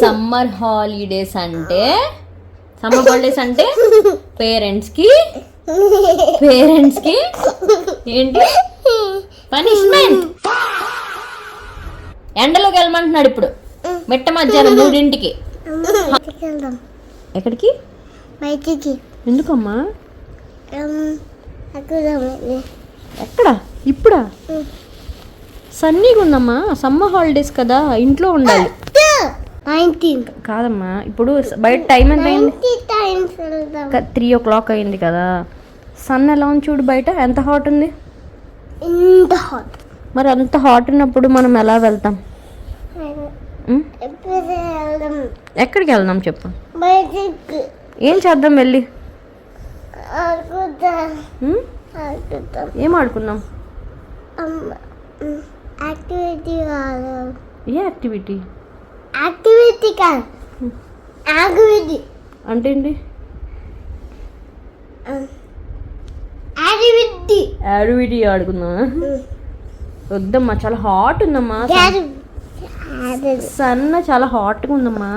Summer holidays అంటే parents కి ఏంటి పనిష్మెంట్. ఎండలోకి వెళ్ళమంటున్నాడు ఇప్పుడు మిట్ట మధ్యాహ్నం 3ంటికి. ఎక్కడికి? బయటికి. ఎందుకమ్మా? ఎక్కడ? ఇప్పుడా? సన్నీగా ఉందమ్మా, సమ్మర్ హాలిడేస్ కదా, ఇంట్లో ఉండాలి. కాదమ్మా, ఇప్పుడు బయట టైం ఎంత అయింది? 3 o'clock అయింది కదా. సన్ ఎలా ఉంది చూడు బయట, ఎంత హాట్ ఉంది. మరి అంత హాట్ ఉన్నప్పుడు మనం ఎలా వెళ్తాం? ఎక్కడికి వెళ్దాం చెప్పు. ఏం చేద్దాం వెళ్ళి? ఏం ఆడుకుందాం? ఏ యాక్టివిటీ? అంటే ఏంటి? యాక్టివిటీ ఆడుకుందామా? వద్దమ్మా, చాలా హాట్ ఉందమ్మా. సన్న చాలా హాట్గా ఉందమ్మా.